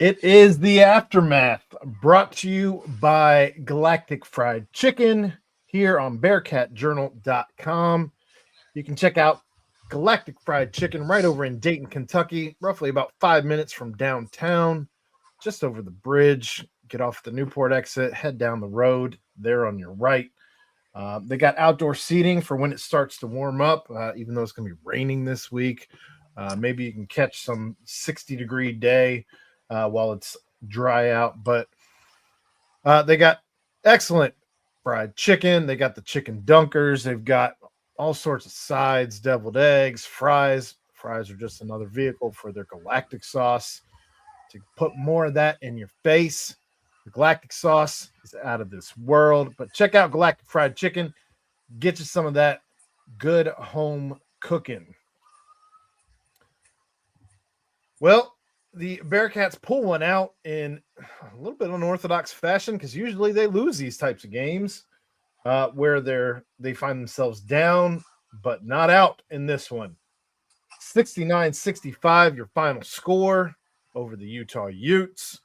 It is the aftermath brought to you by Galactic Fried Chicken here on BearcatJournal.com. You can check out Galactic Fried Chicken right over in Dayton, Kentucky, roughly about 5 minutes from downtown, just over the bridge. Get off the Newport exit, head down the road there on your right. They got outdoor seating for when it starts to warm up, even though it's going to be raining this week. Maybe you can catch some 60-degree day while it's dry out. But they got excellent fried chicken. They got the chicken dunkers. They've got all sorts of sides, deviled eggs, fries. Fries are just another vehicle for their galactic sauce to put more of that in your face. The galactic sauce is out of this world. But check out Galactic Fried Chicken. Get you some of that good home cooking. Well, the Bearcats pull one out in a little bit unorthodox fashion because usually they lose these types of games where they find themselves down, but not out in this one. 69-65, your final score over the Utah Utes.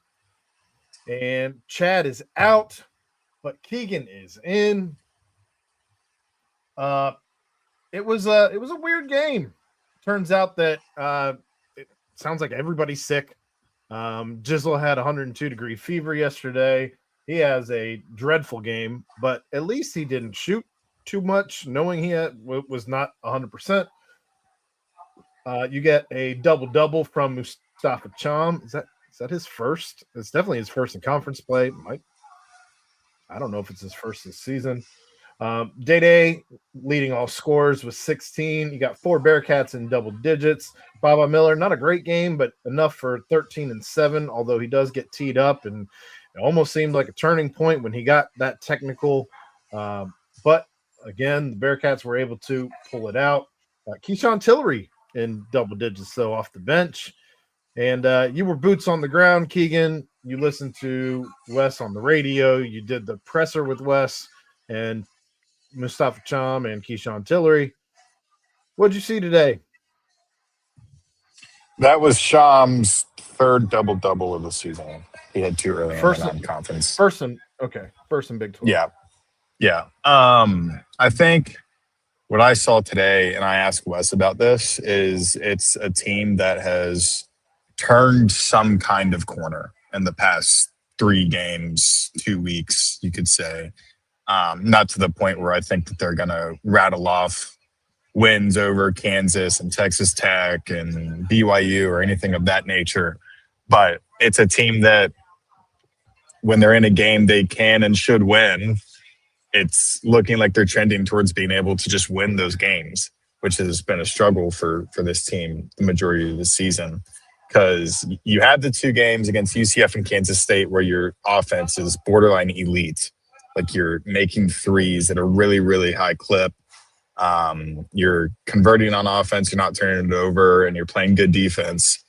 And Chad is out, but Keegan is in. It was a weird game. Turns out that it sounds like everybody's sick. Jizzle had 102-degree fever yesterday. He has a dreadful game, but at least he didn't shoot too much, knowing he was not 100%. You get a double-double from Mustafa Cham. Is that his first? It's definitely his first in conference play. I don't know if it's his first this season. Day leading all scorers with 16. You got 4 Bearcats in double digits. Baba Miller, not a great game, but enough for 13 and 7, although he does get teed up, and it almost seemed like a turning point when he got that technical. But again, the Bearcats were able to pull it out. Keyshawn Tillery in double digits, though, off the bench. And you were boots on the ground, Keegan. You listened to Wes on the radio. You did the presser with Wes and Mustafa Cham and Keyshawn Tillery. What'd you see today? That was Sham's third double-double of the season. He had 2 early in the non-conference. First in Big 12. Yeah. I think what I saw today, and I asked Wes about this, is it's a team that has turned some kind of corner in the past 3 games, 2 weeks, you could say. Not to the point where I think that they're going to rattle off wins over Kansas and Texas Tech and BYU or anything of that nature. But it's a team that when they're in a game they can and should win, it's looking like they're trending towards being able to just win those games, which has been a struggle for this team the majority of the season. Because you had the 2 games against UCF and Kansas State where your offense is borderline elite. Like you're making threes at a really, really high clip. You're converting on offense. You're not turning it over, and you're playing good defense.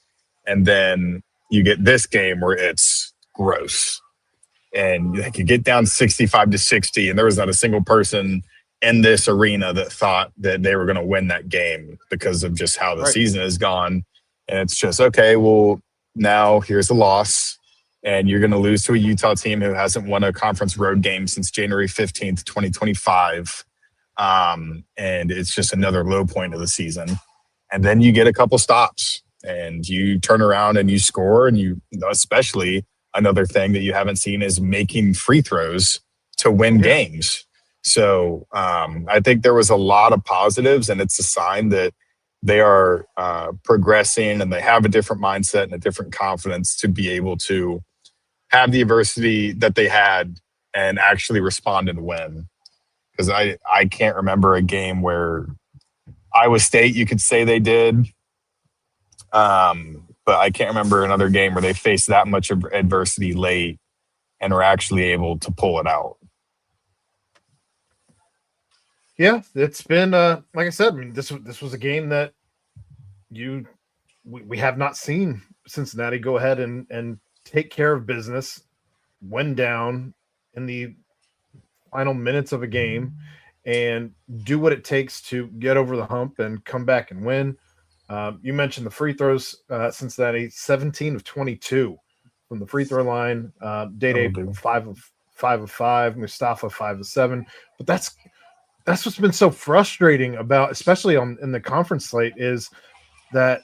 And then you get this game where it's gross. And you get down 65-60, and there was not a single person in this arena that thought that they were going to win that game because of just how the season has gone. And it's just, okay, well, now here's a loss. And you're going to lose to a Utah team who hasn't won a conference road game since January 15th, 2025. And it's just another low point of the season. And then you get a couple stops and you turn around and you score. And you, especially another thing that you haven't seen is making free throws to win games. So I think there was a lot of positives, and it's a sign that they are progressing and they have a different mindset and a different confidence to be able to have the adversity that they had and actually respond and win. Because I can't remember a game where Iowa State, you could say they did, but I can't remember another game where they faced that much of adversity late and were actually able to pull it out. Yeah, it's been like I said. I mean, this was a game that we have not seen Cincinnati go ahead and take care of business when down in the final minutes of a game and do what it takes to get over the hump and come back and win. You mentioned the free throws. Cincinnati 17 of 22 from the free throw line. Day 5 of 5, Mustafa 5 of 7. But that's what's been so frustrating about, especially in the conference slate, is that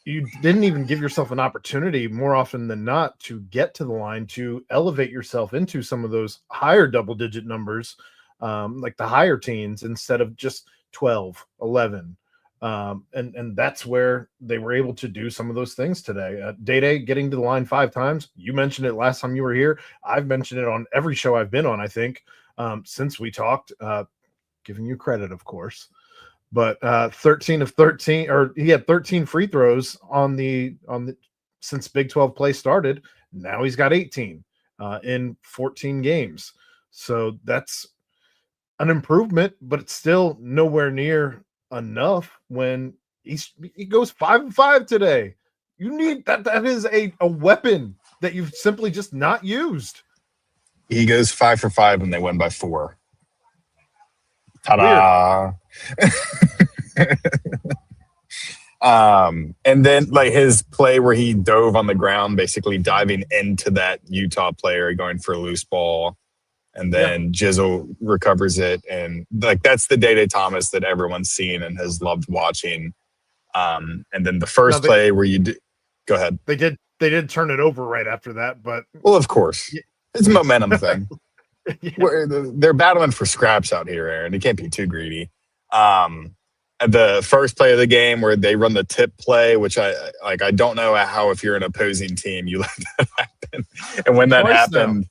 you didn't even give yourself an opportunity more often than not to get to the line, to elevate yourself into some of those higher double-digit numbers, like the higher teens, instead of just 12, 11. And that's where they were able to do some of those things today. Day getting to the line 5 times. You mentioned it last time you were here. I've mentioned it on every show I've been on, I think, since we talked, giving you credit, of course. But 13 of 13, or he had 13 free throws on the since Big 12 play started. Now he's got 18 in 14 games. So that's an improvement, but it's still nowhere near enough when he goes 5 of 5 today. You need that. That is a weapon that you've simply just not used. He goes 5 for 5 and they win by 4. Ta-da! And then like his play where he dove on the ground, basically diving into that Utah player, going for a loose ball, and then Jizzle recovers it, and like that's the Day Thomas that everyone's seen and has loved watching. And then the first play where go ahead. They did turn it over right after that, but well, of course, it's a momentum thing. They're battling for scraps out here, Aaron. You can't be too greedy. The first play of the game where they run the tip play, which I don't know how, if you're an opposing team, you let that happen. And when that happened,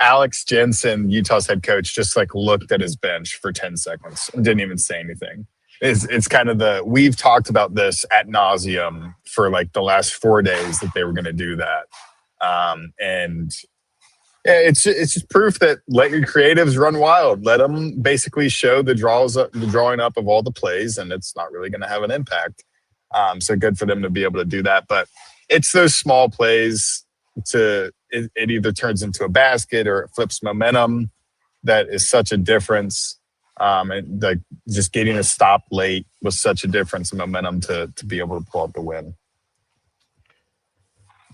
Alex Jensen, Utah's head coach, just like looked at his bench for 10 seconds and didn't even say anything. It's kind of we've talked about this ad nauseum for like the last 4 days that they were going to do that. And yeah, it's just proof that let your creatives run wild. Let them basically show the drawing up of all the plays, and it's not really going to have an impact. So good for them to be able to do that. But it's those small plays it either turns into a basket or it flips momentum that is such a difference. And like just getting a stop late was such a difference in momentum to be able to pull out the win.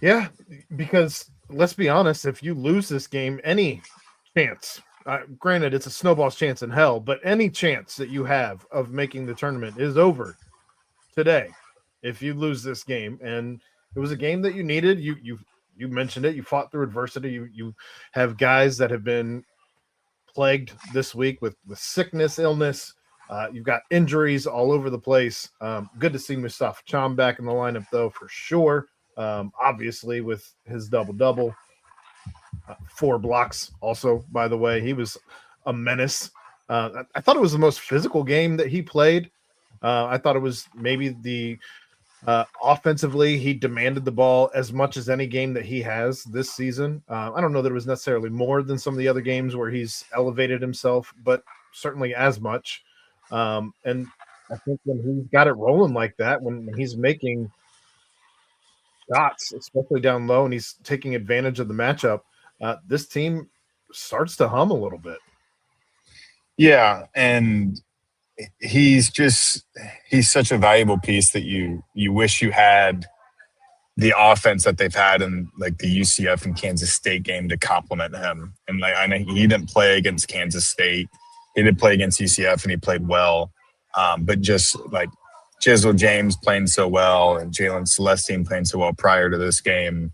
Yeah, because let's be honest, if you lose this game, any chance, granted it's a snowball's chance in hell, but any chance that you have of making the tournament is over today if you lose this game. And it was a game that you needed. You mentioned it. You fought through adversity. You have guys that have been plagued this week with sickness, illness. You've got injuries all over the place. Good to see Mustafa Cham back in the lineup, though, for sure. Obviously, with his double-double. 4 blocks also, by the way. He was a menace. I thought it was the most physical game that he played. I thought it was maybe offensively, he demanded the ball as much as any game that he has this season. I don't know that it was necessarily more than some of the other games where he's elevated himself, but certainly as much. And I think when he's got it rolling like that, when he's making shots, especially down low, and he's taking advantage of the matchup, this team starts to hum a little bit. Yeah, and he's such a valuable piece that you wish you had the offense that they've had in like the UCF and Kansas State game to complement him. And like I know he didn't play against Kansas State. He did play against UCF and he played well. But just like Jizzle James playing so well and Jalen Celestine playing so well prior to this game,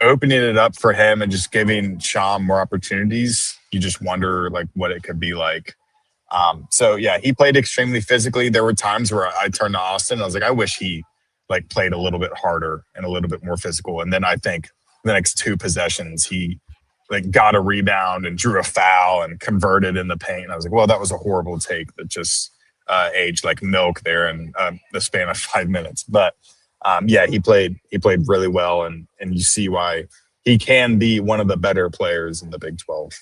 opening it up for him and just giving Sham more opportunities, you just wonder like what it could be like. So yeah, he played extremely physically. There were times where I turned to Austin and I was like, I wish he like played a little bit harder and a little bit more physical. And then I think the next 2 possessions, he like got a rebound and drew a foul and converted in the paint. And I was like, well, that was a horrible take that just aged like milk there in the span of 5 minutes. But yeah, he played really well, and you see why he can be one of the better players in the Big 12.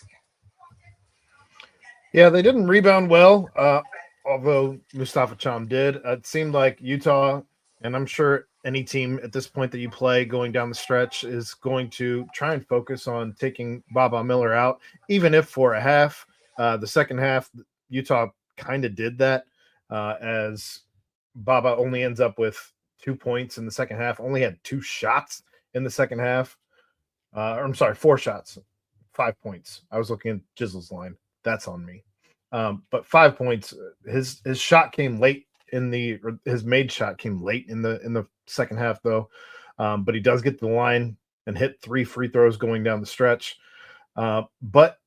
Yeah, they didn't rebound well, although Mustafa Cham did. It seemed like Utah, and I'm sure any team at this point that you play going down the stretch is going to try and focus on taking Baba Miller out, even if for a half. The second half, Utah kind of did that, as Baba only ends up with 2 points in the second half, only had 2 shots in the second half. I'm sorry, 4 shots, 5 points. I was looking at Jizzle's line. That's on me. But 5 points. His shot came late his made shot came late in the second half though. But he does get to the line and hit 3 free throws going down the stretch. But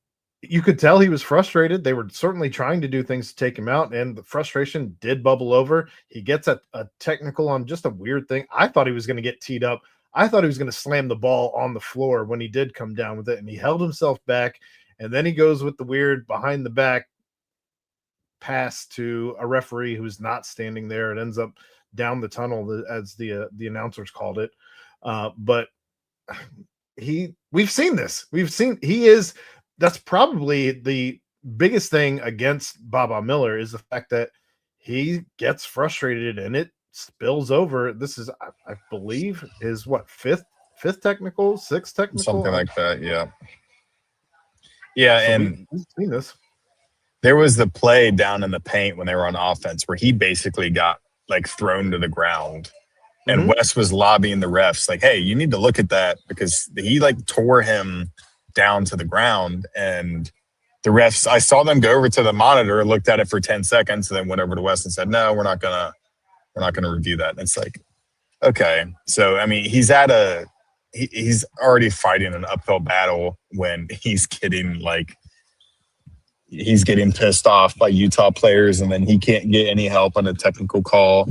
you could tell he was frustrated. They were certainly trying to do things to take him out, and the frustration did bubble over. He gets a technical on just a weird thing. I thought he was going to get teed up. I thought he was going to slam the ball on the floor when he did come down with it, and he held himself back, and then he goes with the weird behind the back pass to a referee who's not standing there. It ends up down the tunnel, as the announcers called it. But we've seen this. That's probably the biggest thing against Baba Miller is the fact that he gets frustrated and it spills over. This is, I believe, his fifth technical, sixth technical, something like that. Yeah. So and we've seen this. There was the play down in the paint when they were on offense where he basically got like thrown to the ground. And Wes was lobbying the refs like, hey, you need to look at that because he like tore him down to the ground. And the refs, I saw them go over to the monitor, looked at it for 10 seconds, and then went over to Wes and said, no, we're not gonna review that. And it's like, okay. So I mean, he's already fighting an uphill battle when he's getting pissed off by Utah players, and then he can't get any help on a technical call.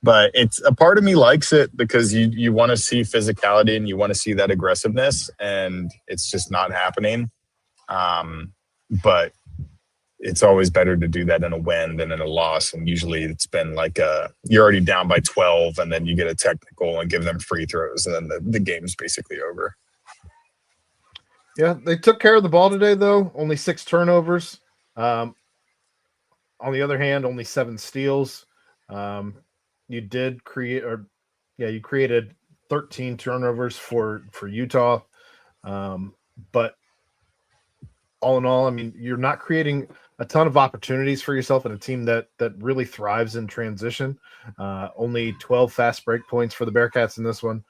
But it's a part of me likes it because you want to see physicality and you want to see that aggressiveness, and it's just not happening. But it's always better to do that in a win than in a loss. And usually it's been like you're already down by 12 and then you get a technical and give them free throws, and then the game's basically over. Yeah, they took care of the ball today, though. Only 6 turnovers. On the other hand, only 7 steals. You created 13 turnovers for Utah. But all in all, I mean, you're not creating a ton of opportunities for yourself in a team that really thrives in transition. Only 12 fast break points for the Bearcats in this one.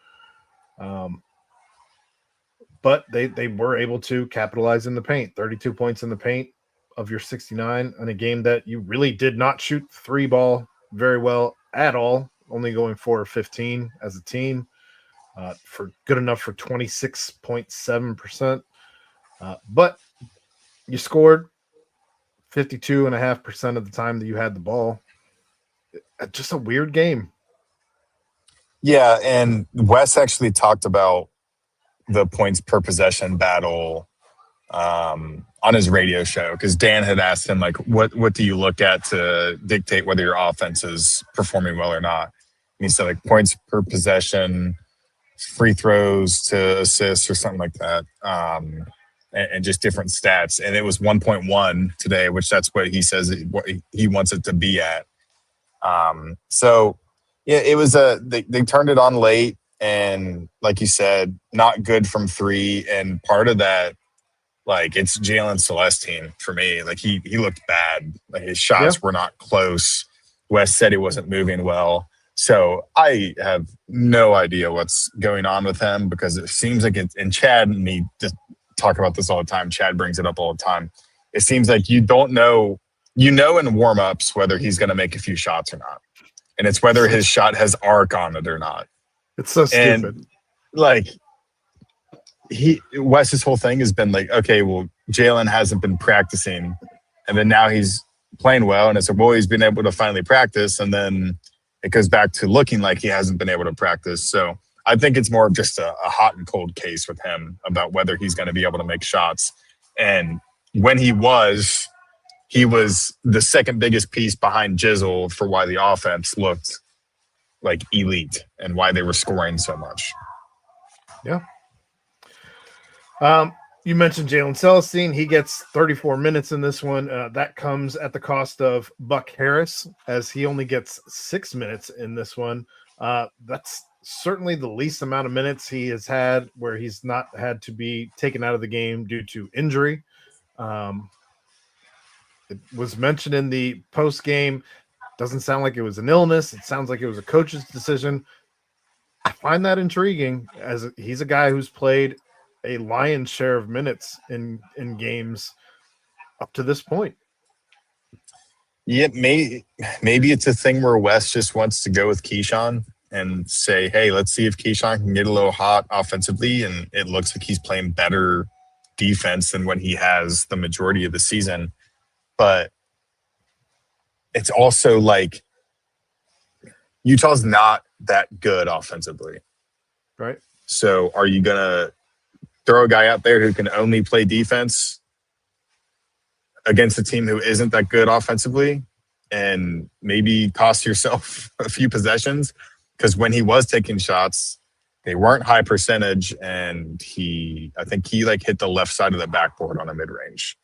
But they were able to capitalize in the paint. 32 points in the paint of your 69 in a game that you really did not shoot 3 ball very well at all, only going 4 or 15 as a team, for good enough for 26.7%. But you scored 52.5% of the time that you had the ball. Just a weird game. Yeah, and Wes actually talked about the points per possession battle on his radio show, because Dan had asked him, like, what do you look at to dictate whether your offense is performing well or not? And he said, like, points per possession, free throws to assists or something like that, and just different stats. And it was 1.1 today, which that's what he says what he wants it to be at. So yeah, it was they turned it on late, and like you said, not good from 3. And part of that, like, it's Jalen Celestine for me. Like, he looked bad. Like, his shots were not close. Wes said he wasn't moving well. So I have no idea what's going on with him, because it seems like it's, and Chad and me just talk about this all the time. Chad brings it up all the time. It seems like you don't know, in warm-ups whether he's going to make a few shots or not. And it's whether his shot has arc on it or not. It's so stupid. And, like, Wes's whole thing has been like, okay, well, Jaylen hasn't been practicing, and then now he's playing well, and it's like, well, he's been able to finally practice, and then it goes back to looking like he hasn't been able to practice. So I think it's more of just a hot and cold case with him about whether he's going to be able to make shots. And when he was the second biggest piece behind Jizzle for why the offense looked like elite and why they were scoring so much. Yeah. You mentioned Jalen Celestine. He gets 34 minutes in this one. That comes at the cost of Buck Harris, as he only gets 6 minutes in this one. That's certainly the least amount of minutes he has had where he's not had to be taken out of the game due to injury. It was mentioned in the post game. Doesn't sound like it was an illness. It sounds like it was a coach's decision. I find that intriguing, as he's a guy who's played a lion's share of minutes in games up to this point. Yeah, maybe it's a thing where Wes just wants to go with Keyshawn and say, hey, let's see if Keyshawn can get a little hot offensively, and it looks like he's playing better defense than when he has the majority of the season. But it's also like Utah's not that good offensively. Right. So are you going to throw a guy out there who can only play defense against a team who isn't that good offensively and maybe cost yourself a few possessions? Because when he was taking shots, they weren't high percentage, and I think he like hit the left side of the backboard on a mid-range.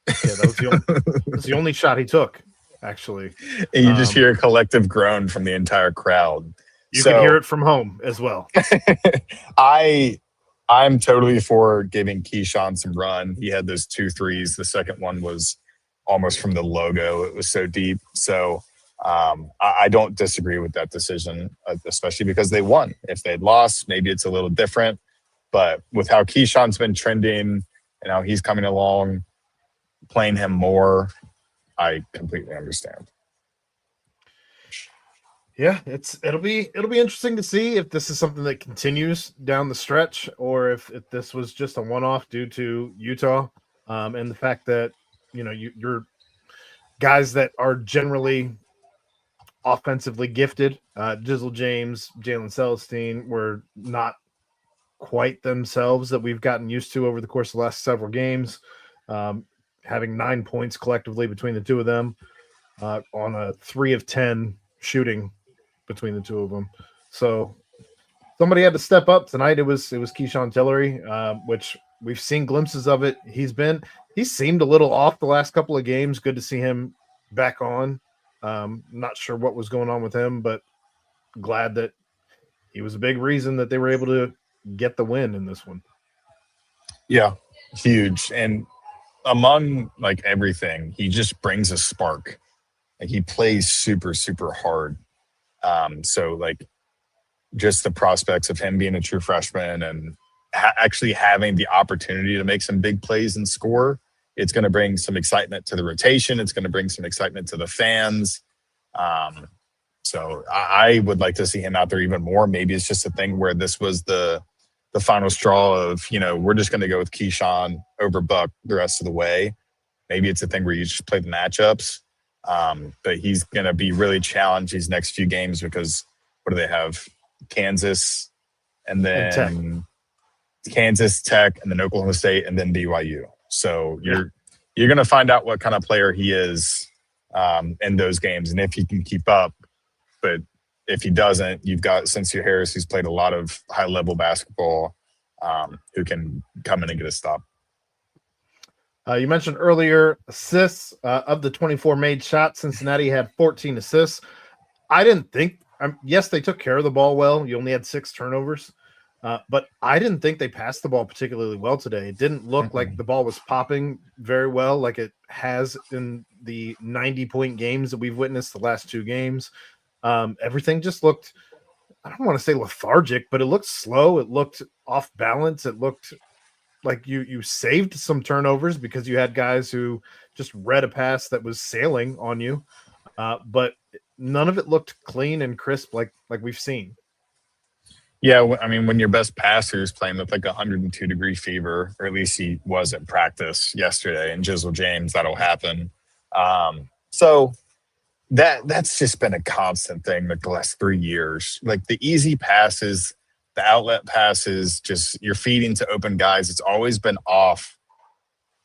Yeah, that was the only shot he took, actually. And you just hear a collective groan from the entire crowd. You can hear it from home as well. I'm totally for giving Keyshawn some run. He had those 2 threes. The second one was almost from the logo. It was so deep. So I don't disagree with that decision, especially because they won. If they'd lost, maybe it's a little different. But with how Keyshawn's been trending and how he's coming along, playing him more, I completely understand. Yeah, it'll be interesting to see if this is something that continues down the stretch, or if this was just a one-off due to Utah, and the fact that you're guys that are generally offensively gifted. Jizzle James, Jalen Celestine were not quite themselves that we've gotten used to over the course of the last several games, having 9 points collectively between the two of them on a 3 of 10 shooting between the two of them. So somebody had to step up tonight. It was Keyshawn Tillery, which we've seen glimpses of it. He seemed a little off the last couple of games. Good to see him back on. Not sure what was going on with him, but glad that he was a big reason that they were able to get the win in this one. Yeah, huge. And among like everything, he just brings a spark. Like he plays super, super hard. So like just the prospects of him being a true freshman and actually having the opportunity to make some big plays and score, it's going to bring some excitement to the rotation. It's going to bring some excitement to the fans. So I would like to see him out there even more. Maybe it's just a thing where this was the final straw of, we're just going to go with Keyshawn over Buck the rest of the way. Maybe it's a thing where you just play the matchups. But he's going to be really challenged these next few games because what do they have? Kansas and then Kansas Tech and then Oklahoma State and then BYU. So you're going to find out what kind of player he is in those games and if he can keep up. But if he doesn't, you've got Sincere Harris, who's played a lot of high-level basketball, who can come in and get a stop. You mentioned earlier assists. Of the 24 made shots, Cincinnati had 14 assists. I didn't think yes, they took care of the ball well. You only had 6 turnovers. But I didn't think they passed the ball particularly well today. It didn't look like the ball was popping very well like it has in the 90-point games that we've witnessed the last 2 games. Everything just looked, I don't want to say lethargic, but it looked slow. It looked off balance. It looked like you saved some turnovers because you had guys who just read a pass that was sailing on you. But none of it looked clean and crisp like we've seen. Yeah, I mean, when your best passer is playing with like 102-degree fever, or at least he was at practice yesterday, and Jizzle James, that'll happen. So that's just been a constant thing like the last 3 years. Like the easy passes, the outlet passes, just you're feeding to open guys. It's always been off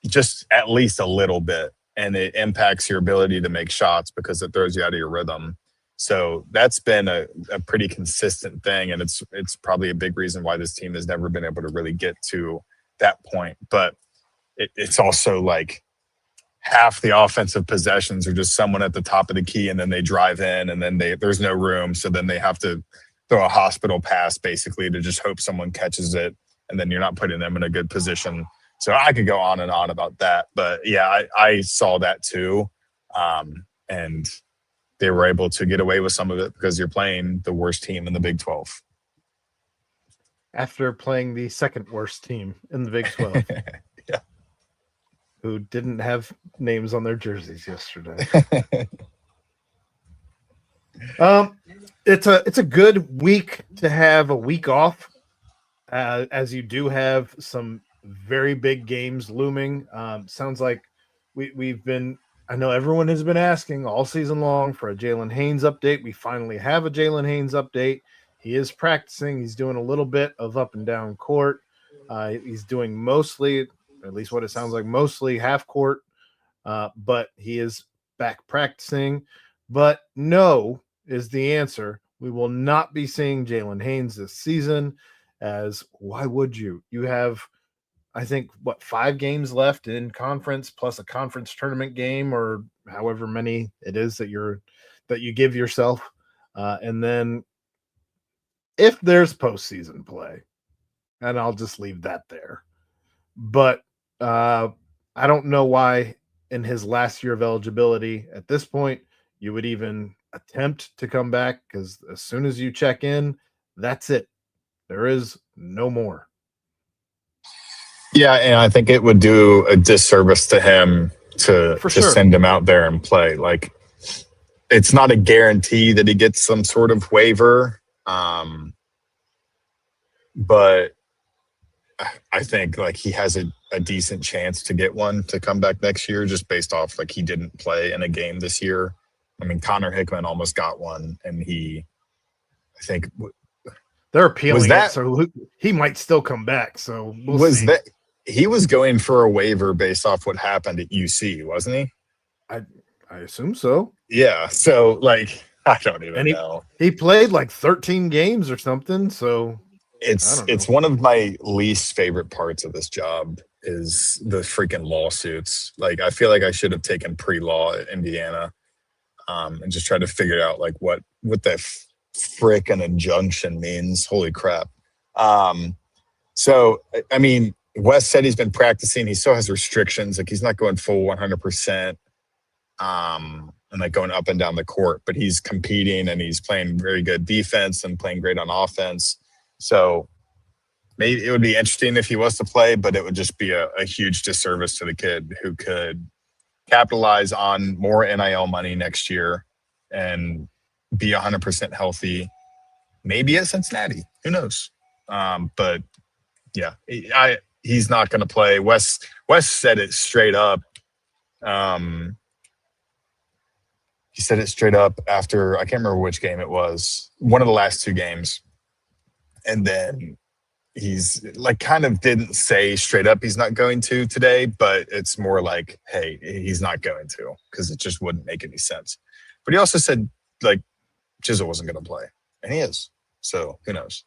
just at least a little bit, and it impacts your ability to make shots because it throws you out of your rhythm. So that's been a pretty consistent thing, and it's probably a big reason why this team has never been able to really get to that point. But it's also like half the offensive possessions are just someone at the top of the key, and then they drive in, and then there's no room, so then they have to throw a hospital pass basically to just hope someone catches it, and then you're not putting them in a good position. So I could go on and on about that, but yeah, I saw that too, and they were able to get away with some of it because you're playing the worst team in the Big 12. After playing the second worst team in the Big 12. Yeah. Who didn't have names on their jerseys yesterday. It's a good week to have a week off, as you do have some very big games looming. Sounds like we've been. I know everyone has been asking all season long for a Jaylen Haynes update. We finally have a Jaylen Haynes update. He is practicing. He's doing a little bit of up and down court. He's doing mostly, at least what it sounds like, mostly half court. But he is back practicing. But no is the answer. We will not be seeing Jaylen Haynes this season, as why would you? You have, I think, 5 games left in conference plus a conference tournament game, or however many it is that you give yourself. And then if there's postseason play, and I'll just leave that there. But I don't know why in his last year of eligibility at this point you would even attempt to come back, because as soon as you check in, that's it. There is no more. Yeah, and I think it would do a disservice to him to send him out there and play. Like, it's not a guarantee that he gets some sort of waiver, but I think like he has a decent chance to get one to come back next year, just based off like he didn't play in a game this year. I mean, Connor Hickman almost got one, and I think they're appealing it, so he might still come back. So we'll see. He was going for a waiver based off what happened at UC, wasn't he? I assume so. Yeah. So like, I don't even know. He played like 13 games or something. So it's one of my least favorite parts of this job is the freaking lawsuits. Like, I feel like I should have taken pre-law at Indiana, and just tried to figure out like what that frick an injunction means. Holy crap. So, I mean, Wes said he's been practicing. He still has restrictions. Like, he's not going full 100%, and like going up and down the court, but he's competing and he's playing very good defense and playing great on offense. So maybe it would be interesting if he was to play, but it would just be a huge disservice to the kid who could capitalize on more NIL money next year and be 100% healthy, maybe at Cincinnati. Who knows? But yeah, he's not going to play. Wes said it straight up. He said it straight up after, I can't remember which game it was, one of the last 2 games. And then he's like, kind of didn't say straight up he's not going to today, but it's more like, hey, he's not going to, because it just wouldn't make any sense. But he also said like Chisel wasn't going to play, and he is. So who knows?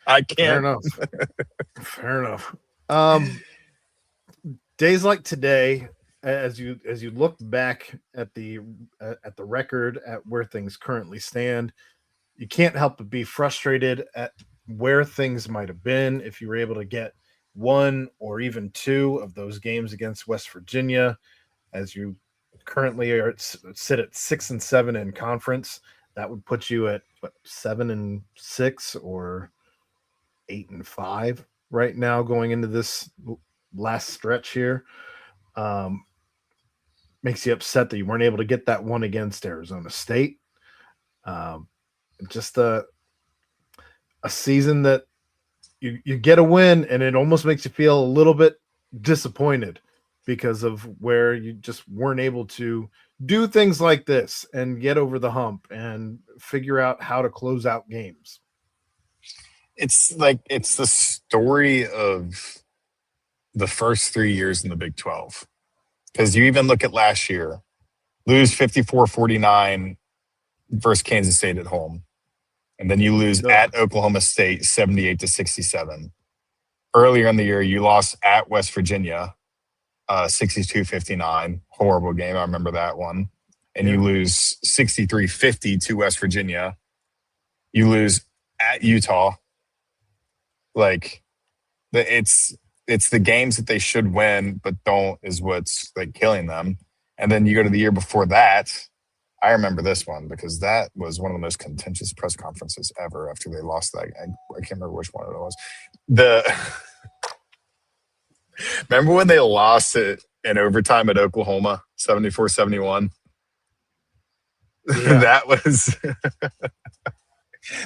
I can't. Fair enough. Days like today, as you look back at the record, at where things currently stand, you can't help but be frustrated at where things might have been if you were able to get 1 or even 2 of those games against West Virginia, as you currently sit at 6-7 in conference. That would put you at 7-6 or 8-5 right now going into this last stretch here. Makes you upset that you weren't able to get that one against Arizona State. Just a season that you get a win and it almost makes you feel a little bit disappointed because of where you just weren't able to do things like this and get over the hump and figure out how to close out games. It's the story of the first 3 years in the Big 12. Because you even look at last year, lose 54-49 versus Kansas State at home. And then you lose at Oklahoma State 78-67. Earlier in the year, you lost at West Virginia 62-59. Horrible game. I remember that one. And you lose 63-50 to West Virginia. You lose at Utah. Like, it's the games that they should win but don't is what's like killing them. And then you go to the year before that. I remember this one because that was one of the most contentious press conferences ever after they lost that. I can't remember which one it was. Remember when they lost it in overtime at Oklahoma, 74-71? Yeah. That was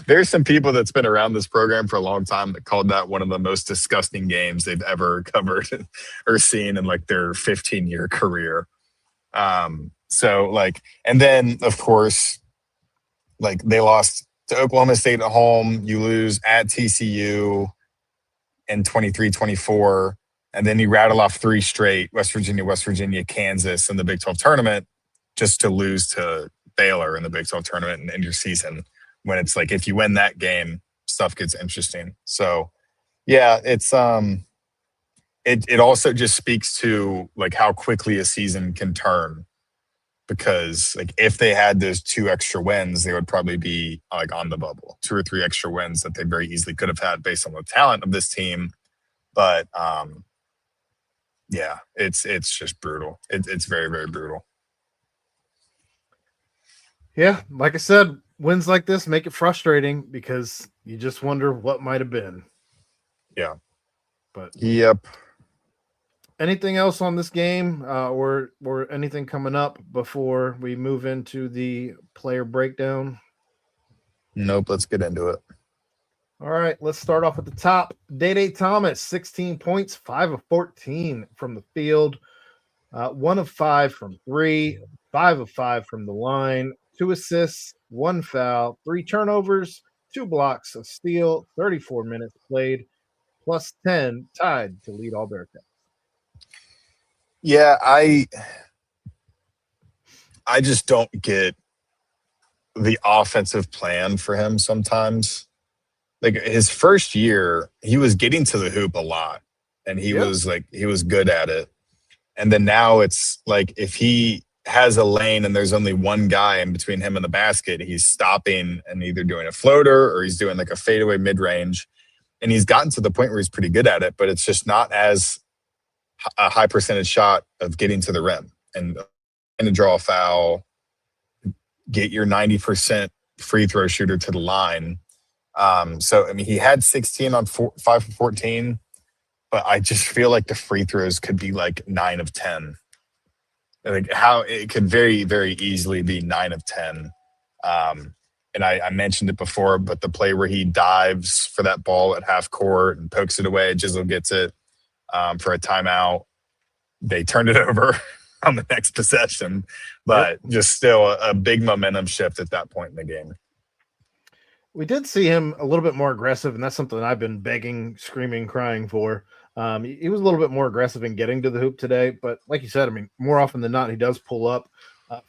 there's some people that's been around this program for a long time that called that one of the most disgusting games they've ever covered or seen in like their 15-year career. So like, and then of course, like they lost to Oklahoma State at home. You lose at TCU in 23-24. And then you rattle off 3 straight, West Virginia, Kansas in the Big 12 tournament, just to lose to Baylor in the Big 12 tournament and end your season. When it's like, if you win that game, stuff gets interesting. So yeah, it's it also just speaks to like how quickly a season can turn, because like if they had those 2 extra wins, they would probably be like on the bubble. 2 or 3 extra wins that they very easily could have had based on the talent of this team. But yeah, it's just brutal. It's very, very brutal. Yeah, like I said, wins like this make it frustrating because you just wonder what might have been. Yeah. But yep. Anything else on this game or anything coming up before we move into the player breakdown? Nope, let's get into it. All right, let's start off at the top. Day Thomas, 16 points, 5 of 14 from the field, 1 of 5 from 3, 5 of 5 from the line, 2 assists, 1 foul, 3 turnovers, 2 blocks, a steal, 34 minutes played, plus 10, tied to lead all Bearcats. Yeah, I just don't get the offensive plan for him sometimes. Like his first year, he was getting to the hoop a lot, and he was good at it. And then now it's like if he has a lane and there's only one guy in between him and the basket, he's stopping and either doing a floater or he's doing like a fadeaway mid-range. And he's gotten to the point where he's pretty good at it, but it's just not as a high percentage shot of getting to the rim and to draw a foul, get your 90% free throw shooter to the line. So, I mean, he had 16 on 5 for 14, but I just feel like the free throws could be like 9 of 10. Like how it could very, very easily be 9 of 10. And I mentioned it before, but the play where he dives for that ball at half court and pokes it away, Jizzle gets it for a timeout. They turned it over on the next possession, but just still a big momentum shift at that point in the game. We did see him a little bit more aggressive, and that's something I've been begging, screaming, crying for. He was a little bit more aggressive in getting to the hoop today, but like you said, I mean, more often than not, he does pull up.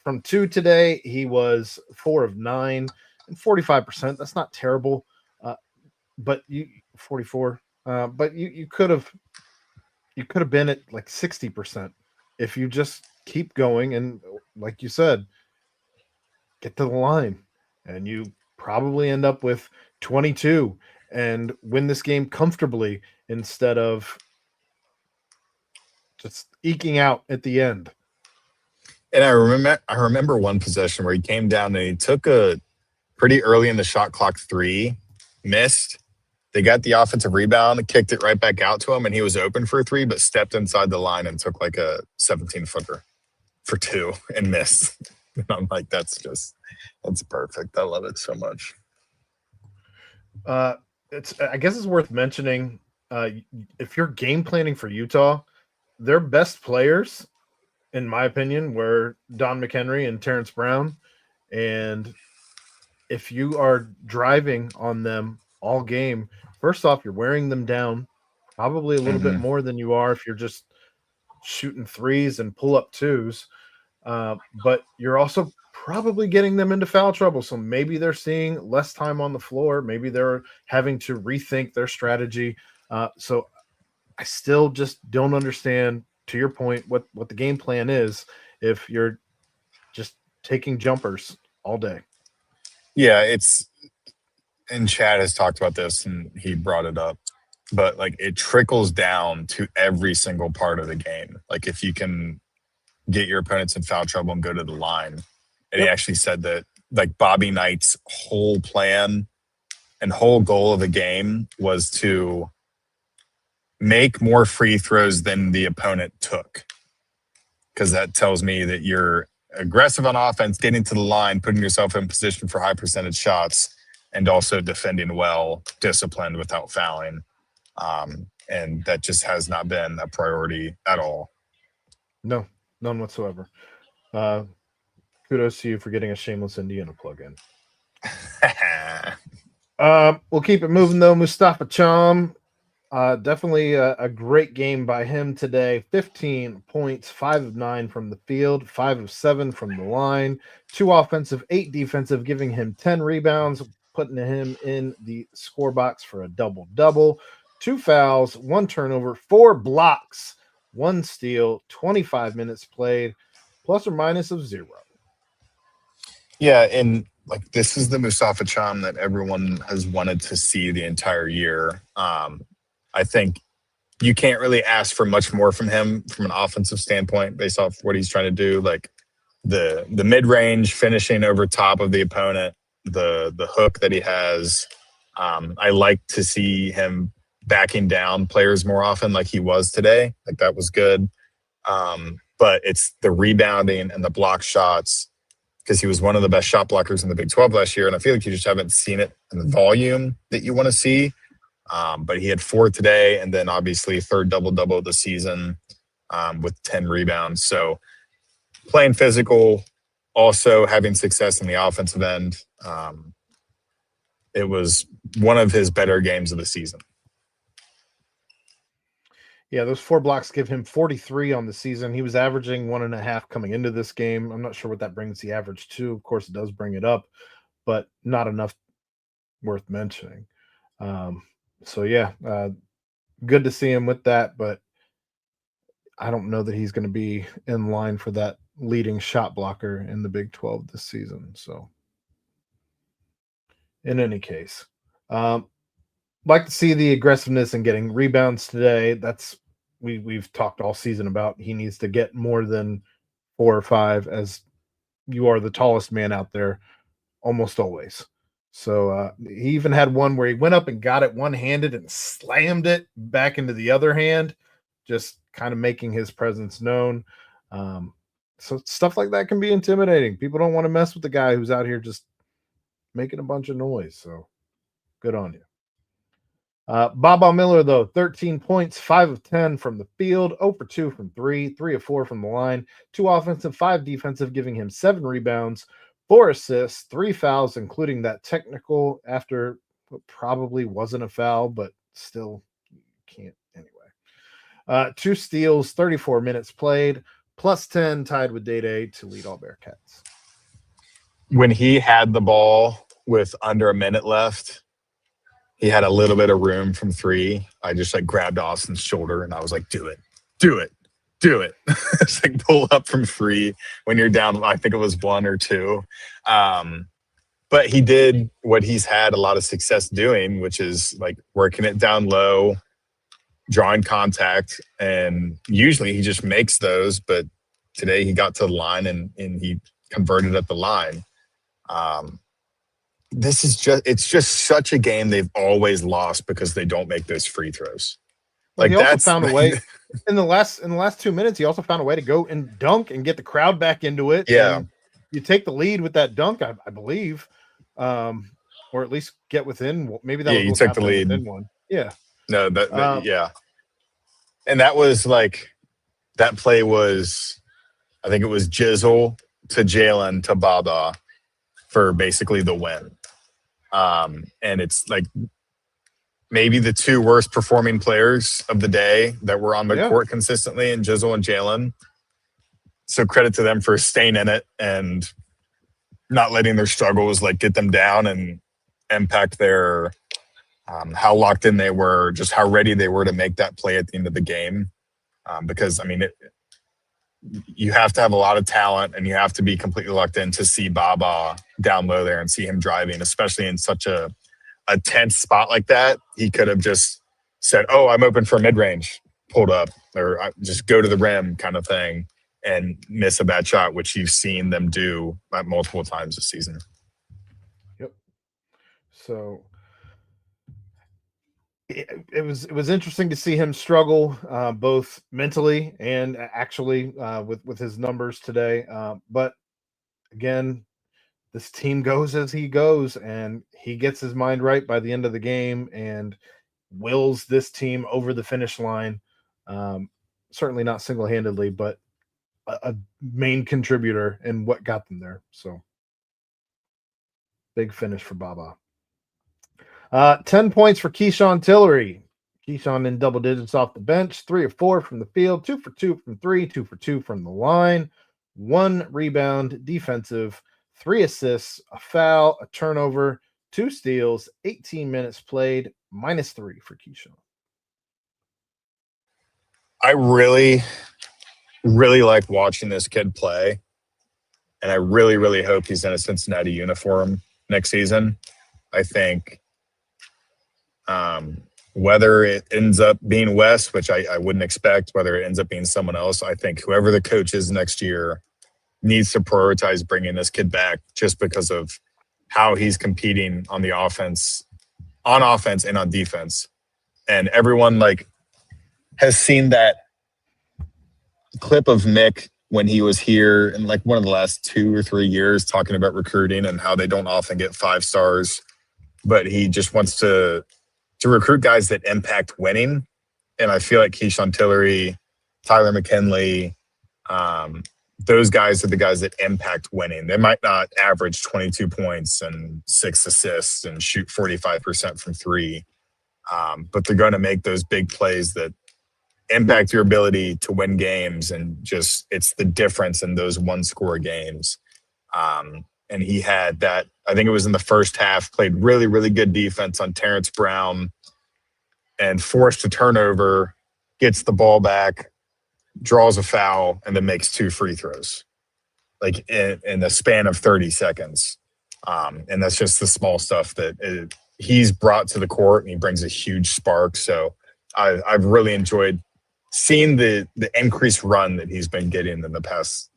From 2 today, he was 4 of 9 and 45%. That's not terrible, but 44. But you could have been at like 60% if you just keep going and, like you said, get to the line, and you probably end up with 22 and win this game comfortably instead of just eking out at the end. And I remember one possession where he came down and he took a pretty early in the shot clock 3, missed. They got the offensive rebound, kicked it right back out to him, and he was open for a 3, but stepped inside the line and took like a 17-footer for 2 and missed. And I'm like, that's perfect. I love it so much. I guess it's worth mentioning, if you're game planning for Utah, their best players, in my opinion, were Don McHenry and Terrence Brown. And if you are driving on them all game, first off, you're wearing them down probably a little bit more than you are if you're just shooting 3s and pull up 2s. But you're also probably getting them into foul trouble. So maybe they're seeing less time on the floor. Maybe they're having to rethink their strategy. So I still just don't understand, to your point, what the game plan is if you're just taking jumpers all day. Yeah, and Chad has talked about this and he brought it up, but like it trickles down to every single part of the game. Like if you can get your opponents in foul trouble and go to the line. And he Yep. actually said that like Bobby Knight's whole plan and whole goal of the game was to make more free throws than the opponent took. Because that tells me that you're aggressive on offense, getting to the line, putting yourself in position for high percentage shots, and also defending well, disciplined without fouling. And that just has not been a priority at all. No, none whatsoever. Kudos to you for getting a shameless Indiana plug-in. We'll keep it moving, though. Mustafa Cham, definitely a great game by him today. 15 points, 5 of 9 from the field, 5 of 7 from the line, 2 offensive, 8 defensive, giving him 10 rebounds, putting him in the score box for a double-double. 2 fouls, 1 turnover, 4 blocks, 1 steal, 25 minutes played, plus or minus of 0. Yeah, and like this is the Mustafa Cham that everyone has wanted to see the entire year. I think you can't really ask for much more from him from an offensive standpoint based off what he's trying to do. Like the mid-range finishing over top of the opponent, the hook that he has. I like to see him backing down players more often like he was today. Like that was good. But it's the rebounding and the block shots because he was one of the best shot blockers in the Big 12 last year. And I feel like you just haven't seen it in the volume that you want to see. But he had 4 today and then obviously third double-double of the season with 10 rebounds. So playing physical, also having success in the offensive end. It was one of his better games of the season. Yeah, those 4 blocks give him 43 on the season. He was averaging 1.5 coming into this game. I'm not sure what that brings the average to. Of course, it does bring it up, but not enough worth mentioning. So, yeah, good to see him with that, but I don't know that he's going to be in line for that leading shot blocker in the Big 12 this season. So, in any case, like to see the aggressiveness and getting rebounds today. That's we've talked all season about. He needs to get more than 4 or 5, as you are the tallest man out there almost always. So he even had one where he went up and got it one-handed and slammed it back into the other hand, just kind of making his presence known. So stuff like that can be intimidating. People don't want to mess with the guy who's out here just making a bunch of noise. So good on you. Baba Miller, though, 13 points, 5 of 10 from the field, 0 for 2 from 3, 3 of 4 from the line, 2 offensive, 5 defensive, giving him 7 rebounds, 4 assists, 3 fouls, including that technical after what probably wasn't a foul, but still can't anyway. 2 steals, 34 minutes played, plus 10, tied with Day to lead all Bearcats. When he had the ball with under a minute left, he had a little bit of room from 3. I just like grabbed Austin's shoulder and I was like, do it. It's like pull up from 3 when you're down. I think it was 1 or 2. But he did what he's had a lot of success doing, which is like working it down low, drawing contact. And usually he just makes those. But today he got to the line and he converted at the line. It's just such a game they've always lost because they don't make those free throws. Like he also found a way in the last 2 minutes. He also found a way to go and dunk and get the crowd back into it. Yeah, you take the lead with that dunk, I believe, or at least get within. Maybe that was you took the lead. Within one. Yeah, no, yeah, and that was like that play was, I think it was Jizzle to Jaylen to Baba for basically the win. And it's like maybe the 2 worst performing players of the day that were on the court consistently, in Jizzle and Jaylen. So credit to them for staying in it and not letting their struggles like get them down and impact their how locked in they were, just how ready they were to make that play at the end of the game. Because I mean, you have to have a lot of talent and you have to be completely locked in to see Baba down low there and see him driving, especially in such a tense spot like that. He could have just said, oh, I'm open for mid-range, pulled up, or just go to the rim kind of thing. and miss a bad shot, which you've seen them do multiple times this season. Yep. So it was interesting to see him struggle both mentally and actually with his numbers today. But again, this team goes as he goes, and he gets his mind right by the end of the game and wills this team over the finish line. Certainly not single handedly, but a main contributor in what got them there. So big finish for Baba. 10 points for Keyshawn Tillery. Keyshawn in double digits off the bench, 3 of 4 from the field, 2 for 2 from 3, 2 for 2 from the line, 1 rebound, defensive, 3 assists, a foul, a turnover, 2 steals, 18 minutes played, -3 for Keyshawn. I really, really like watching this kid play, and I really, really hope he's in a Cincinnati uniform next season. I think whether it ends up being Wes, which I wouldn't expect, whether it ends up being someone else, I think whoever the coach is next year needs to prioritize bringing this kid back just because of how he's competing on offense and on defense. And everyone has seen that clip of Nick when he was here in one of the last 2 or 3 years talking about recruiting and how they don't often get 5 stars, but he just wants to recruit guys that impact winning. And I feel like Keyshawn Tillery, Tyler McKinley, those guys are the guys that impact winning. They might not average 22 points and 6 assists and shoot 45% from 3, but they're going to make those big plays that impact your ability to win games, and just it's the difference in those one-score games. And he had that, I think it was in the first half, played really, really good defense on Terrence Brown and forced a turnover, gets the ball back, draws a foul, and then makes 2 free throws, in the span of 30 seconds. And that's just the small stuff that he's brought to the court, and he brings a huge spark. So I've really enjoyed seeing the increased run that he's been getting in the past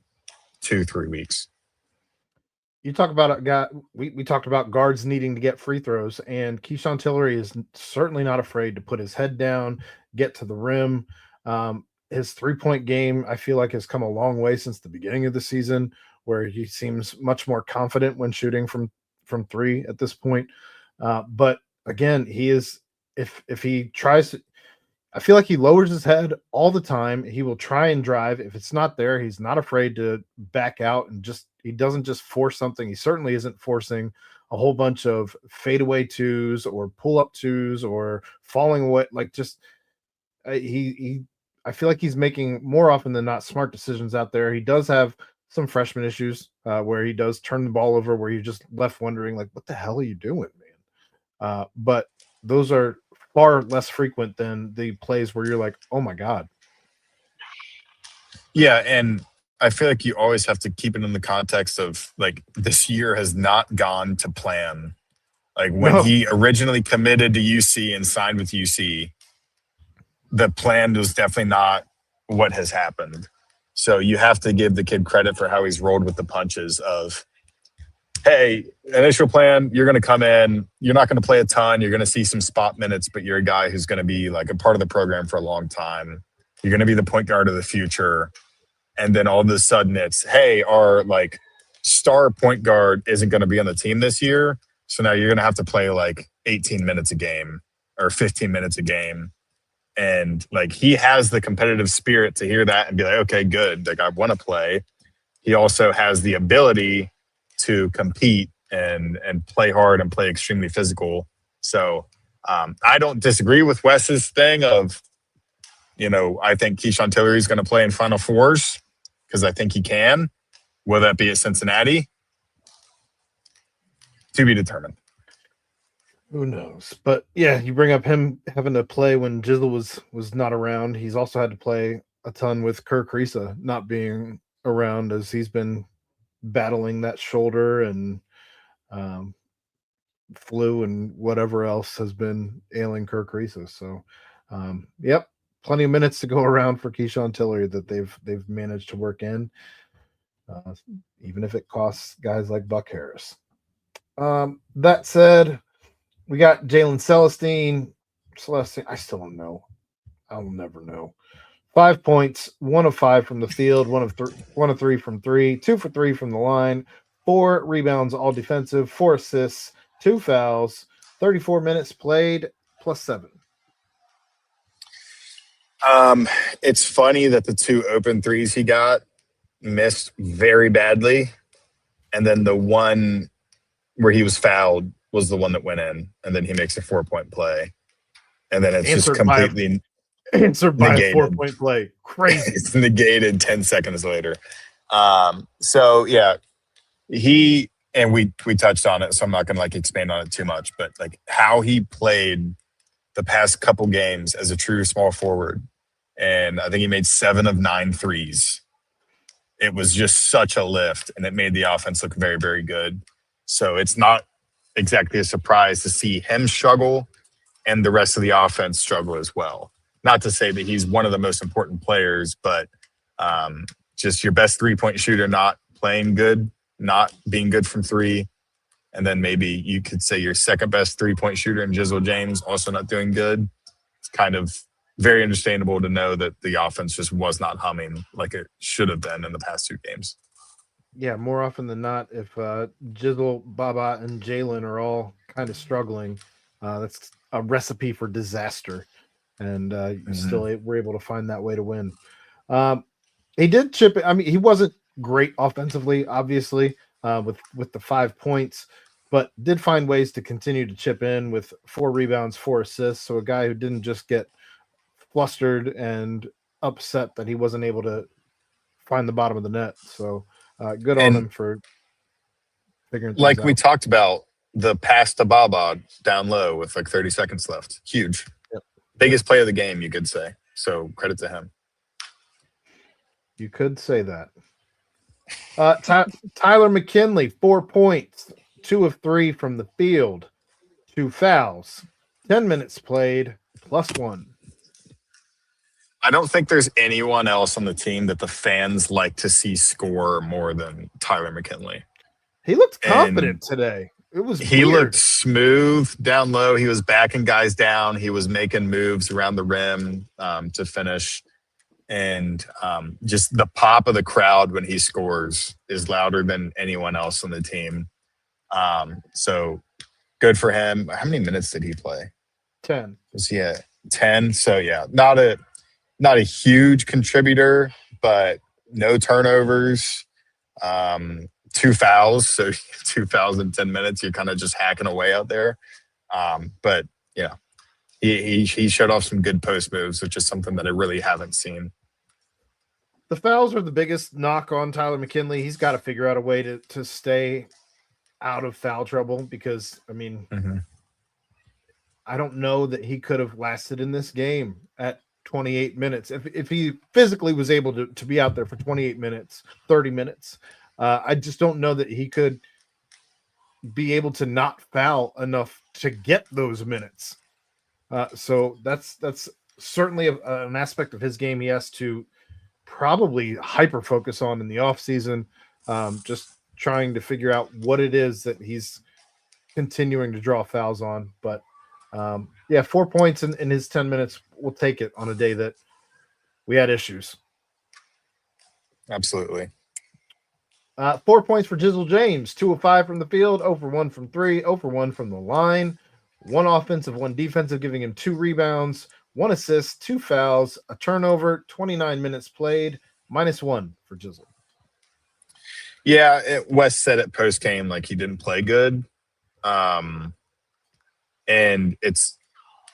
2-3 weeks. You talk about a guy. We talked about guards needing to get free throws, and Keyshawn Tillery is certainly not afraid to put his head down, get to the rim. His 3-point game, I feel like, has come a long way since the beginning of the season, where he seems much more confident when shooting from 3 at this point. But again, he is if he tries to. I feel like he lowers his head all the time. He will try and drive. If it's not there, he's not afraid to back out and he doesn't just force something. He certainly isn't forcing a whole bunch of fadeaway 2s or pull up 2s or falling away. I feel like he's making more often than not smart decisions out there. He does have some freshman issues where he does turn the ball over, where you're just left wondering, what the hell are you doing, man? But those are far less frequent than the plays where you're like, oh my God. Yeah, and I feel like you always have to keep it in the context of this year has not gone to plan. When he originally committed to UC and signed with UC, the plan was definitely not what has happened. So you have to give the kid credit for how he's rolled with the punches of, hey, initial plan, you're going to come in, you're not going to play a ton, you're going to see some spot minutes, but you're a guy who's going to be a part of the program for a long time. You're going to be the point guard of the future. And then all of a sudden it's, hey, our star point guard isn't going to be on the team this year. So now you're going to have to play 18 minutes a game or 15 minutes a game. And he has the competitive spirit to hear that and be like, okay, good. I want to play. He also has the ability to compete and play hard and play extremely physical. So I don't disagree with Wes's thing of, I think Keyshawn Tillery is going to play in Final Fours because I think he can. Will that be at Cincinnati? To be determined. Who knows? But yeah, you bring up him having to play when Jizzle was not around. He's also had to play a ton with Kerr Kriisa not being around, as he's been battling that shoulder and flu and whatever else has been ailing Kerr Kriisa. So, yep, plenty of minutes to go around for Keyshawn Tillery that they've managed to work in, even if it costs guys like Buck Harris. That said, we got Jalen Celestine. I still don't know. I'll never know. 5 points, 1 of 5 from the field, 1 of 3 from 3, 2 for 3 from the line, 4 rebounds, all defensive, 4 assists, 2 fouls, 34 minutes played, +7. It's funny that the 2 open threes he got missed very badly, and then the one where he was fouled was the one that went in, and then he makes a 4-point play, and then it's just completely answered by a 4-point play. Crazy. It's negated 10 seconds later. So yeah, we touched on it, so I'm not gonna expand on it too much, but how he played the past couple games as a true small forward, and I think he made 7 of 9 threes. It was just such a lift, and it made the offense look very, very good. So it's not exactly a surprise to see him struggle and the rest of the offense struggle as well. Not to say that he's one of the most important players, but just your best 3-point shooter not playing good, not being good from 3. And then maybe you could say your second best 3-point shooter in Jizzle James also not doing good. It's kind of very understandable to know that the offense just was not humming like it should have been in the past 2 games. Yeah, more often than not, if Jizzle, Baba, and Jaylen are all kind of struggling, that's a recipe for disaster. And still were able to find that way to win. He did chip it. I mean, he wasn't great offensively, obviously, with the 5 points, but did find ways to continue to chip in with 4 rebounds, 4 assists. So a guy who didn't just get flustered and upset that he wasn't able to find the bottom of the net. So good on him for figuring things out. We talked about, the pass to Baba down low with 30 seconds left. Huge. Yep. Biggest play of the game, you could say. So credit to him. You could say that. Tyler McKinley, 4 points, 2 of 3 from the field, 2 fouls, 10 minutes played, +1. I don't think there's anyone else on the team that the fans like to see score more than Tyler McKinley. He looked confident today. He looked smooth down low. He was backing guys down. He was making moves around the rim to finish. And just the pop of the crowd when he scores is louder than anyone else on the team. So good for him. How many minutes did he play? 10. 10. So yeah, not a huge contributor, but no turnovers, 2 fouls. So 2 fouls in 10 minutes, you're kind of just hacking away out there. But yeah, he showed off some good post moves, which is something that I really haven't seen. The fouls are the biggest knock on Tyler McKinley. He's got to figure out a way to stay out of foul trouble because, I mean, I don't know that he could have lasted in this game at 28 minutes. If he physically was able to be out there for 28 minutes, 30 minutes, I just don't know that he could be able to not foul enough to get those minutes. So that's certainly an aspect of his game he has to probably hyper focus on in the offseason, just trying to figure out what it is that he's continuing to draw fouls on. But 4 points in his 10 minutes, we'll take it on a day that we had issues. Absolutely. 4 points for Jizzle James, 2 of 5 from the field, 0 for 1 from 3, 0 for 1 from the line, 1 offensive, 1 defensive, giving him 2 rebounds, 1 assist, 2 fouls, a turnover, 29 minutes played, -1 for Jizzle. Yeah, Wes said it post game he didn't play good, and it's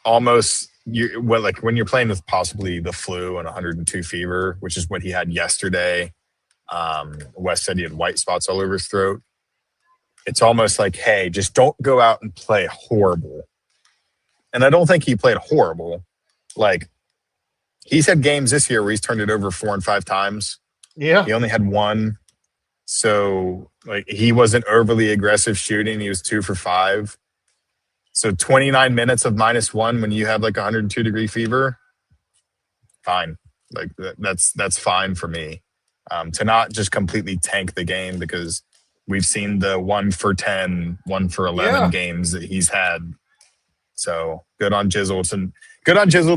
almost when you're playing with possibly the flu and 102 fever, which is what he had yesterday. Wes said he had white spots all over his throat. It's almost hey, just don't go out and play horrible. And I don't think he played horrible. He's had games this year where he's turned it over 4 and 5 times. Yeah. He only had 1. So he wasn't overly aggressive shooting. He was 2 for 5. So 29 minutes of -1 when you have 102-degree fever. fine. Like that's fine for me. To not just completely tank the game, because we've seen the 1 for 10, 1 for 11 games that he's had. So good on Jizzle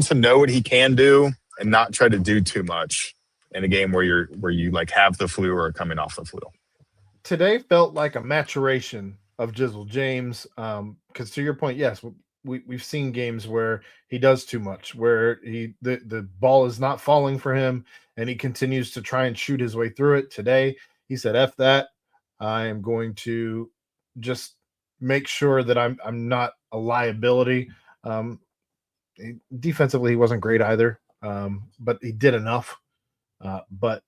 to know what he can do and not try to do too much in a game where you like have the flu or are coming off the flu. Today felt like a maturation of Jizzle James. Because to your point, yes, we've seen games where he does too much, where the ball is not falling for him, and he continues to try and shoot his way through it. Today, he said, "F that. I am going to just make sure that I'm not a liability." Defensively, he wasn't great either, but he did enough. But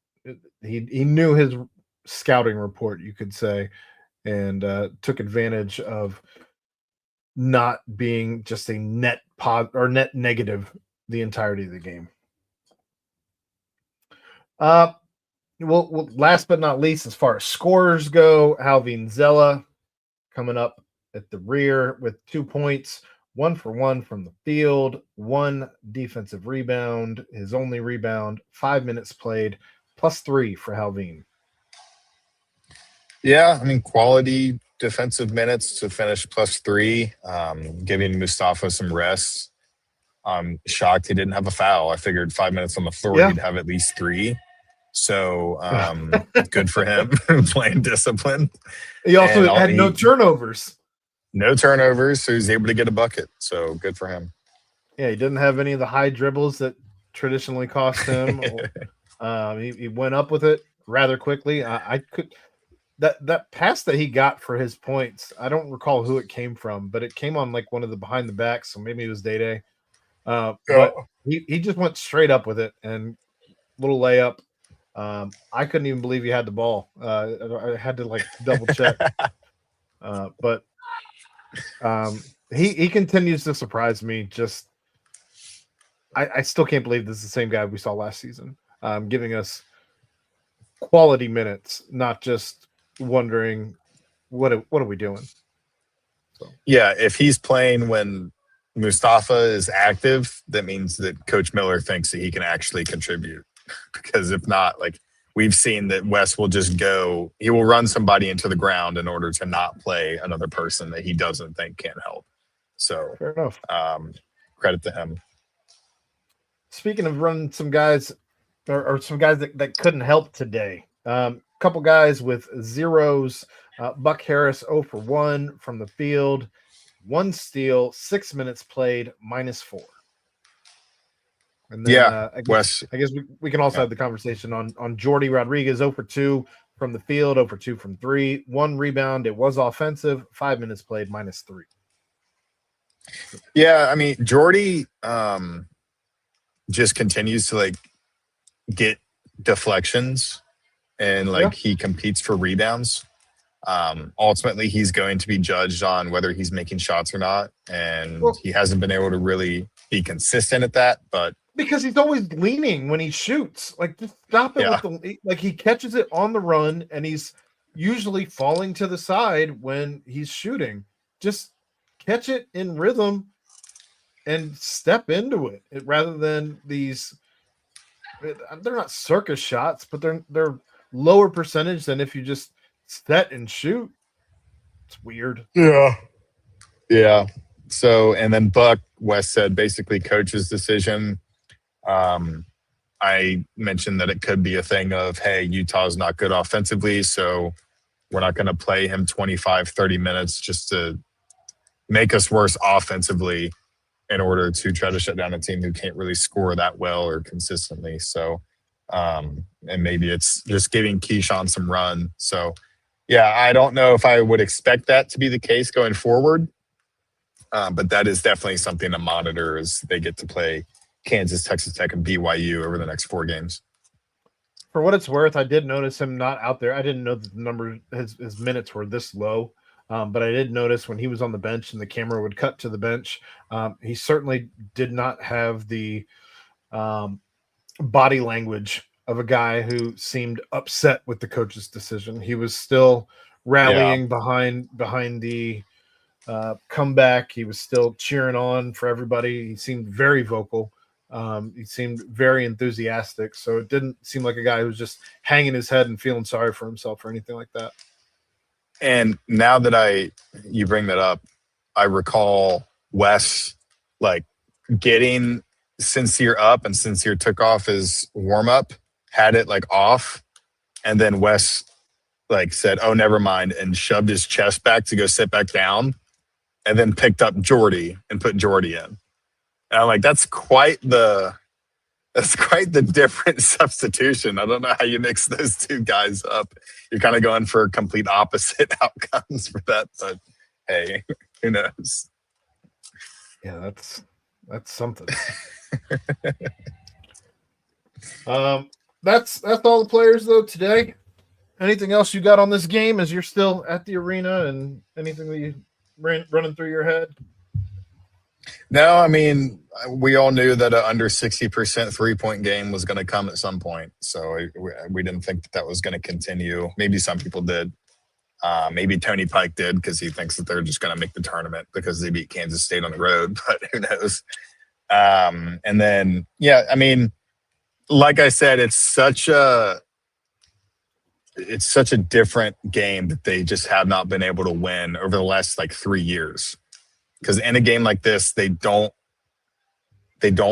he knew his scouting report, you could say, and took advantage of not being just a net negative the entirety of the game. Well, last but not least, as far as scorers go, Halvin Zella coming up at the rear with 2 points, 1 for 1 from the field, 1 defensive rebound, his only rebound, 5 minutes played, +3 for Halvin. Yeah, I mean, quality defensive minutes to finish +3, giving Mustafa some rest. I'm shocked he didn't have a foul. I figured 5 minutes on the floor, he'd have at least 3. So good for him playing discipline. He also had no turnovers. No turnovers, so he was able to get a bucket. So good for him. Yeah, he didn't have any of the high dribbles that traditionally cost him. He went up with it rather quickly. That pass that he got for his points, I don't recall who it came from, but it came on like one of the behind the backs, so maybe it was Day. But he just went straight up with it and little layup. I couldn't even believe he had the ball. I had to like double check. But he continues to surprise me. Just I still can't believe this is the same guy we saw last season, giving us quality minutes, not just wondering what are we doing. So. Yeah, if he's playing when Mustafa is active, that means that Coach Miller thinks that he can actually contribute. Because if not, like we've seen that Wes will just he will run somebody into the ground in order to not play another person that he doesn't think can help. So fair enough. Credit to him. Speaking of running some guys or some guys that couldn't help today, couple guys with zeros. Buck Harris 0 for 1 from the field, 1 steal, 6 minutes played, -4. And then I guess we can also have the conversation on Jordy Rodriguez 0 for 2 from the field, 0 for 2 from 3, 1 rebound. It was offensive, 5 minutes played, -3. Yeah, I mean, Jordy just continues to like get deflections and he competes for rebounds. Ultimately, he's going to be judged on whether he's making shots or not, and he hasn't been able to really be consistent at that. But because he's always leaning when he shoots, like just stop it with he catches it on the run, and he's usually falling to the side when he's shooting. Just catch it in rhythm and step into it rather than these. They're not circus shots, but they're lower percentage than if you just set and shoot. It's weird. Yeah. So, and then Buck, Wes said basically coach's decision. I mentioned that it could be a thing of, hey, Utah's not good offensively, so we're not going to play him 25, 30 minutes just to make us worse offensively in order to try to shut down a team who can't really score that well or consistently. So, and maybe it's just giving Keyshawn some run. So, yeah, I don't know if I would expect that to be the case going forward, but that is definitely something to monitor as they get to play Kansas, Texas Tech, and BYU over the next 4 games. For what it's worth, I did notice him not out there. I didn't know that the number his minutes were this low, but I did notice when he was on the bench and the camera would cut to the bench, he certainly did not have the body language of a guy who seemed upset with the coach's decision. He was still rallying behind the comeback. He was still cheering on for everybody. He seemed very vocal. He seemed very enthusiastic, so it didn't seem like a guy who was just hanging his head and feeling sorry for himself or anything like that. And now that you bring that up, I recall Wes like getting Sincere up, and Sincere took off his warm up, had it like off, and then Wes like said, "Oh, never mind," and shoved his chest back to go sit back down, and then picked up Jordy and put Jordy in. And I'm like, that's quite the different substitution. I don't know how you mix those two guys up. You're kind of going for complete opposite outcomes for that, but hey, who knows? Yeah, that's something. That's all the players though today. Anything else you got on this game as you're still at the arena, and anything that you running through your head? No, I mean, we all knew that an under 60% 3-point game was going to come at some point. So we didn't think that was going to continue. Maybe some people did. Maybe Tony Pike did because he thinks that they're just going to make the tournament because they beat Kansas State on the road, but who knows? And then, yeah, I mean, like I said, it's such a different game that they just have not been able to win over the last like 3 years. Because in a game like this, they don't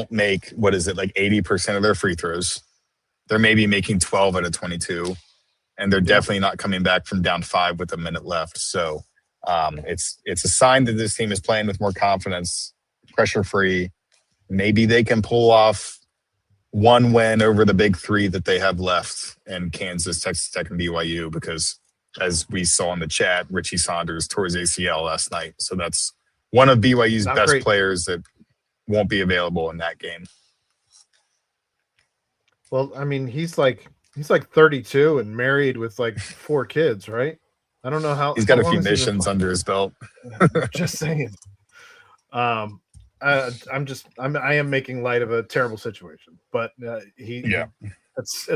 make, what is it, like 80% of their free throws. They're maybe making 12 out of 22, and they're definitely not coming back from down 5 with a minute left. So it's a sign that this team is playing with more confidence, pressure free. Maybe they can pull off one win over the big 3 that they have left in Kansas, Texas Tech, and BYU. Because as we saw in the chat, Richie Saunders tore his ACL last night, so that's one of BYU's best players that won't be available in that game. Well, I mean, he's like 32 and married with like 4 kids, right? I don't know how he's got a few missions under his belt. Just saying. I am making light of a terrible situation, but it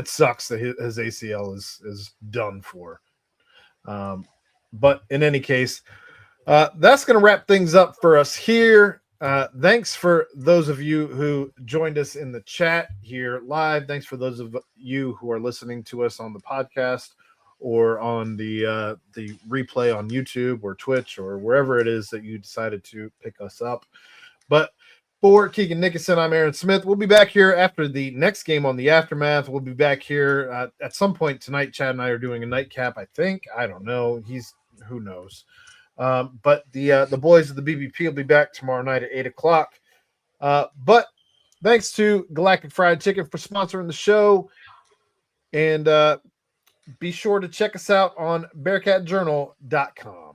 sucks that his ACL is done for. But in any case, that's going to wrap things up for us here. Thanks for those of you who joined us in the chat here live. Thanks for those of you who are listening to us on the podcast or on the replay on YouTube or Twitch or wherever it is that you decided to pick us up. But for Keegan Nickoson, I'm Aaron Smith. We'll be back here after the next game on the Aftermath. We'll be back here at some point tonight. Chad and I are doing a nightcap, I think. I don't know. Who knows? But the boys of the BBP will be back tomorrow night at 8:00. But thanks to Galactic Fried Chicken for sponsoring the show. And be sure to check us out on BearcatJournal.com.